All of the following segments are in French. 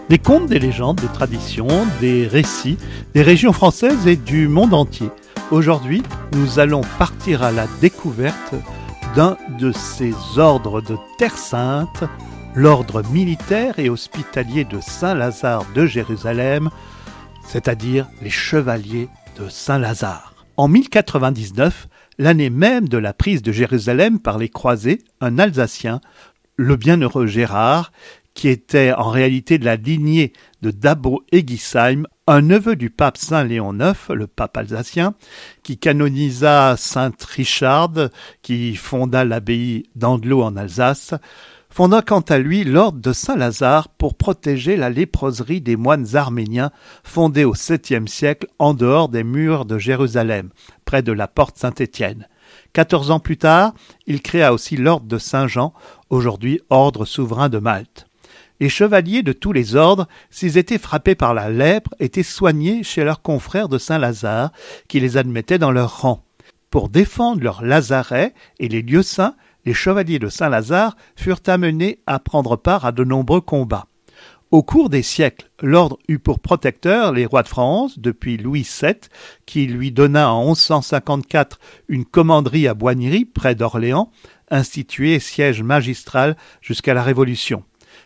Des contes, des légendes, des traditions, des récits, des régions françaises et du monde entier. Aujourd'hui, nous allons partir à la découverte d'un de ces ordres de Terre Sainte, l'ordre militaire et hospitalier de Saint-Lazare de Jérusalem, c'est-à-dire les chevaliers de Saint-Lazare. En 1099, l'année même de la prise de Jérusalem par les croisés, un Alsacien, le bienheureux Gérard, qui était en réalité de la lignée de Dabo Egisheim, un neveu du pape Saint Léon IX, le pape alsacien, qui canonisa Sainte Richarde, qui fonda l'abbaye d'Andelot en Alsace, fonda quant à lui l'ordre de Saint-Lazare pour protéger la léproserie des moines arméniens fondés au 7e siècle en dehors des murs de Jérusalem, près de la porte Saint-Étienne. 14 ans plus tard, il créa aussi l'ordre de Saint-Jean, aujourd'hui ordre souverain de Malte. Les chevaliers de tous les ordres, s'ils étaient frappés par la lèpre, étaient soignés chez leurs confrères de Saint-Lazare, qui les admettaient dans leur rang. Pour défendre leur lazaret et les lieux saints, les chevaliers de Saint-Lazare furent amenés à prendre part à de nombreux combats. Au cours des siècles, l'ordre eut pour protecteurs les rois de France, depuis Louis VII, qui lui donna en 1154 une commanderie à Boignery, près d'Orléans, instituée siège magistral jusqu'à la Révolution.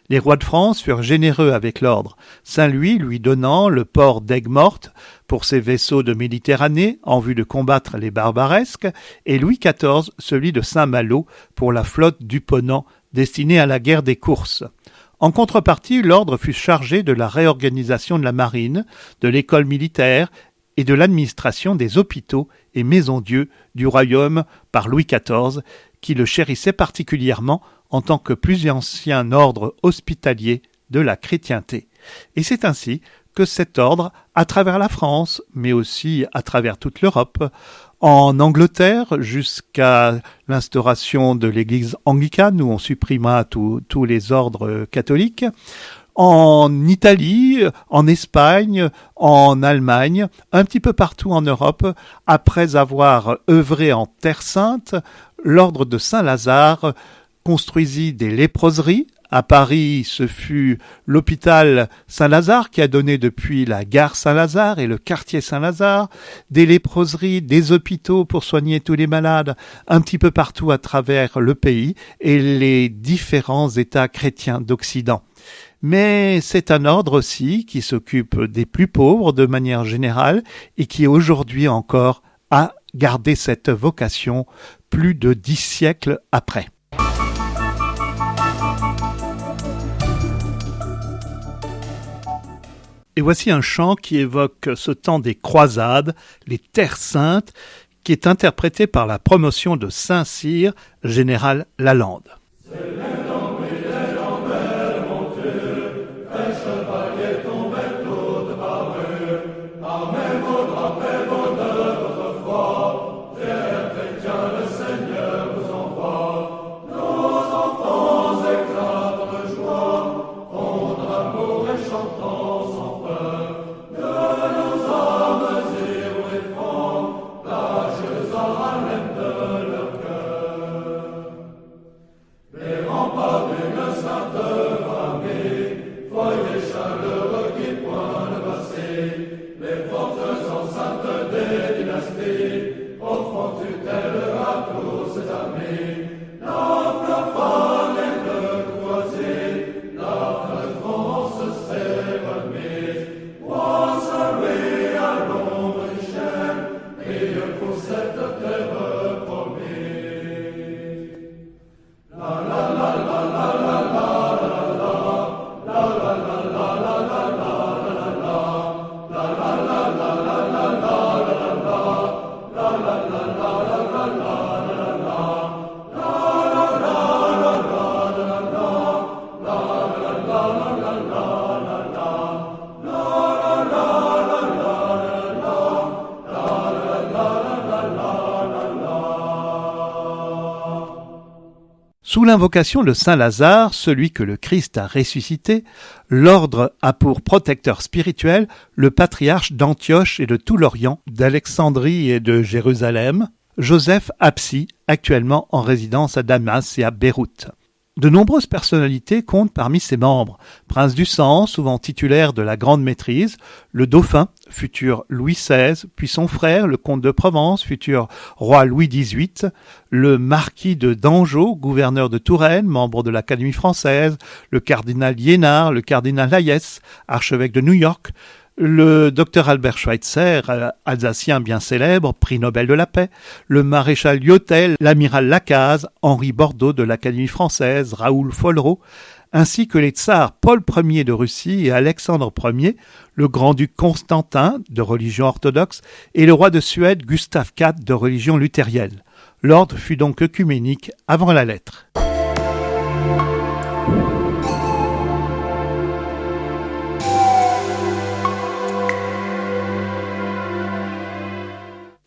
Les rois de France furent généreux avec l'ordre, Saint-Louis lui donnant le port d'Aigues-Mortes pour ses vaisseaux de Méditerranée en vue de combattre les barbaresques, et Louis XIV celui de Saint-Malo pour la flotte du Ponant destinée à la guerre des courses. En contrepartie, l'ordre fut chargé de la réorganisation de la marine, de l'école militaire et de l'administration des hôpitaux et maisons-dieux du royaume par Louis XIV, qui le chérissait particulièrement en tant que plus ancien ordre hospitalier de la chrétienté. Et c'est ainsi que cet ordre, à travers la France, mais aussi à travers toute l'Europe, en Angleterre jusqu'à l'instauration de l'Église anglicane, où on supprima tous les ordres catholiques, en Italie, en Espagne, en Allemagne, un petit peu partout en Europe, après avoir œuvré en Terre Sainte, l'ordre de Saint-Lazare construisit des léproseries. À Paris, ce fut l'hôpital Saint-Lazare qui a donné depuis la gare Saint-Lazare et le quartier Saint-Lazare, des léproseries, des hôpitaux pour soigner tous les malades un petit peu partout à travers le pays et les différents États chrétiens d'Occident. Mais c'est un ordre aussi qui s'occupe des plus pauvres de manière générale et qui aujourd'hui encore a gardé cette vocation plus de 10 siècles après. Et voici un chant qui évoque ce temps des croisades, les Terres Saintes, qui est interprété par la promotion de Saint-Cyr, général Lalande. Sous l'invocation de Saint-Lazare, celui que le Christ a ressuscité, l'ordre a pour protecteur spirituel le patriarche d'Antioche et de tout l'Orient, d'Alexandrie et de Jérusalem, Joseph Apsi, actuellement en résidence à Damas et à Beyrouth. De nombreuses personnalités comptent parmi ses membres. Prince du sang, souvent titulaire de la grande maîtrise, le dauphin, futur Louis XVI, puis son frère, le comte de Provence, futur roi Louis XVIII, le marquis de Dangeau, gouverneur de Touraine, membre de l'Académie française, le cardinal Liénard, le cardinal Hayes, archevêque de New York, le docteur Albert Schweitzer, alsacien bien célèbre, prix Nobel de la paix, le maréchal Lyotel, l'amiral Lacaze, Henri Bordeaux de l'Académie française, Raoul Follereau, ainsi que les tsars Paul Ier de Russie et Alexandre Ier, le grand-duc Constantin de religion orthodoxe et le roi de Suède Gustave IV de religion luthérienne. L'ordre fut donc œcuménique avant la lettre.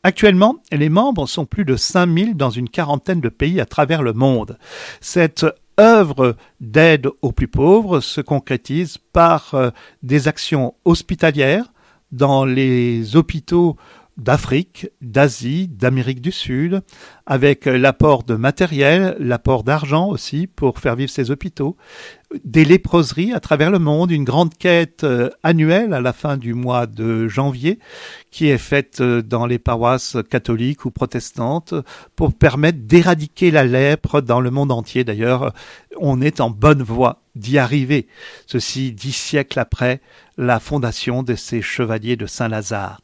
Actuellement, les membres sont plus de 5000 dans une quarantaine de pays à travers le monde. Cette œuvre d'aide aux plus pauvres se concrétise par des actions hospitalières dans les hôpitaux d'Afrique, d'Asie, d'Amérique du Sud, avec l'apport de matériel, l'apport d'argent aussi pour faire vivre ces hôpitaux, des léproseries à travers le monde, une grande quête annuelle à la fin du mois de janvier qui est faite dans les paroisses catholiques ou protestantes pour permettre d'éradiquer la lèpre dans le monde entier. D'ailleurs, on est en bonne voie d'y arriver, ceci 10 siècles après la fondation de ces chevaliers de Saint-Lazare.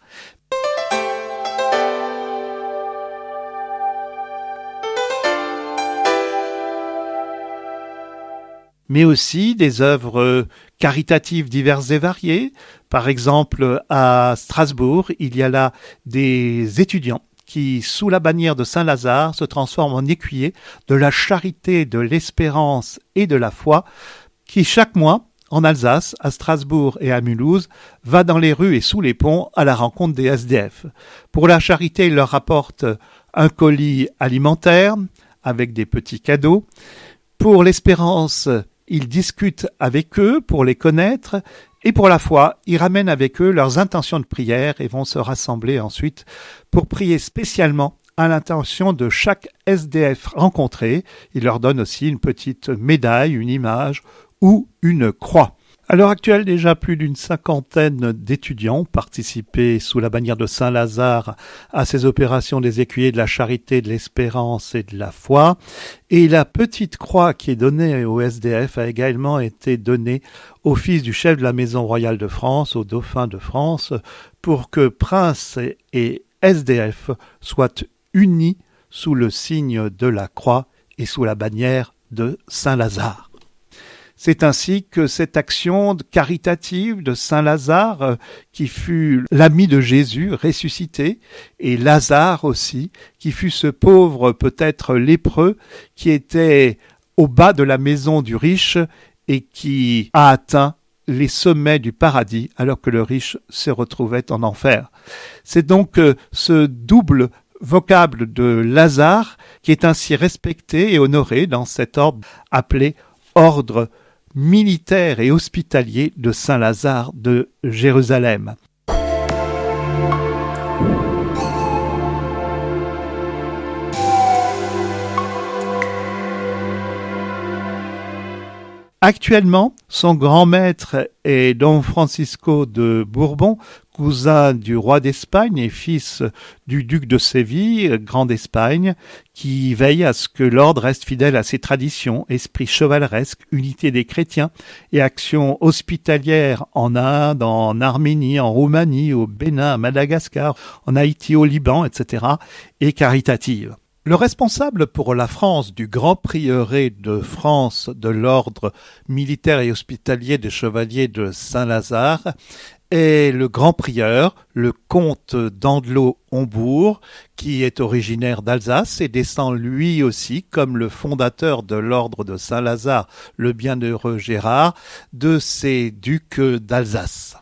Mais aussi des œuvres caritatives diverses et variées. Par exemple, à Strasbourg, il y a là des étudiants qui, sous la bannière de Saint-Lazare, se transforment en écuyers de la charité, de l'espérance et de la foi, qui chaque mois, en Alsace, à Strasbourg et à Mulhouse, va dans les rues et sous les ponts à la rencontre des SDF. Pour la charité, il leur apporte un colis alimentaire avec des petits cadeaux. Pour l'espérance, ils discutent avec eux pour les connaître et pour la foi, ils ramènent avec eux leurs intentions de prière et vont se rassembler ensuite pour prier spécialement à l'intention de chaque SDF rencontré. Ils leur donnent aussi une petite médaille, une image ou une croix. À l'heure actuelle, déjà plus d'une cinquantaine d'étudiants ont participé sous la bannière de Saint-Lazare à ces opérations des écuyers de la charité, de l'espérance et de la foi. Et la petite croix qui est donnée au SDF a également été donnée au fils du chef de la Maison royale de France, au dauphin de France, pour que prince et SDF soient unis sous le signe de la croix et sous la bannière de Saint-Lazare. C'est ainsi que cette action caritative de Saint-Lazare, qui fut l'ami de Jésus ressuscité, et Lazare aussi, qui fut ce pauvre peut-être lépreux, qui était au bas de la maison du riche et qui a atteint les sommets du paradis alors que le riche se retrouvait en enfer. C'est donc ce double vocable de Lazare qui est ainsi respecté et honoré dans cet ordre appelé ordre militaire et hospitalier de Saint-Lazare de Jérusalem. Actuellement, son grand maître est Don Francisco de Bourbon, cousin du roi d'Espagne et fils du duc de Séville, grand d'Espagne, qui veille à ce que l'ordre reste fidèle à ses traditions, esprit chevaleresque, unité des chrétiens et actions hospitalières en Inde, en Arménie, en Roumanie, au Bénin, à Madagascar, en Haïti, au Liban, etc., et caritative. Le responsable pour la France du Grand Prieuré de France de l'ordre militaire et hospitalier des chevaliers de Saint-Lazare est le grand prieur, le comte d'Andelot-Hombourg, qui est originaire d'Alsace et descend lui aussi, comme le fondateur de l'ordre de Saint-Lazare, le bienheureux Gérard, de ces ducs d'Alsace.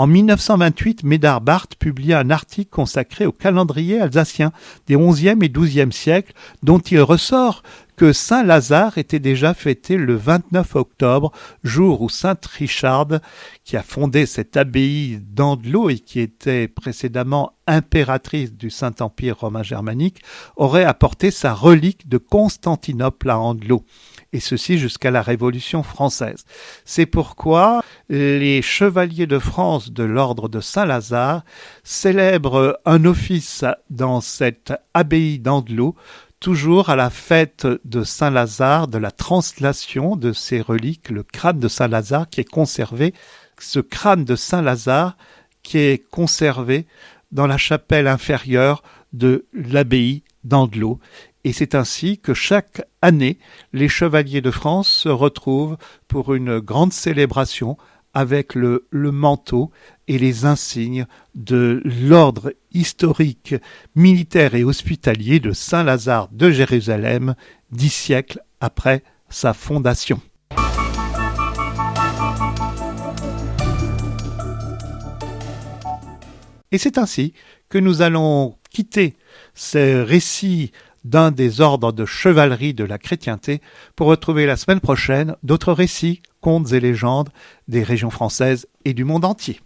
En 1928, Médard Barthes publia un article consacré au calendrier alsacien des XIe et XIIe siècles, dont il ressort que Saint-Lazare était déjà fêté le 29 octobre, jour où Sainte Richarde, qui a fondé cette abbaye d'Andlau et qui était précédemment impératrice du Saint-Empire romain germanique, aurait apporté sa relique de Constantinople à Andlau, et ceci jusqu'à la Révolution française. C'est pourquoi les chevaliers de France de l'ordre de Saint-Lazare célèbrent un office dans cette abbaye d'Andlau, toujours à la fête de Saint-Lazare, de la translation de ces reliques, le crâne de Saint-Lazare qui est conservé, ce crâne de Saint-Lazare qui est conservé dans la chapelle inférieure de l'abbaye d'Andlau. Et c'est ainsi que chaque année, les chevaliers de France se retrouvent pour une grande célébration avec le manteau et les insignes de l'ordre historique, militaire et hospitalier de Saint-Lazare de Jérusalem, 10 siècles après sa fondation. Et c'est ainsi que nous allons quitter ce récit d'un des ordres de chevalerie de la chrétienté pour retrouver la semaine prochaine d'autres récits, contes et légendes des régions françaises et du monde entier.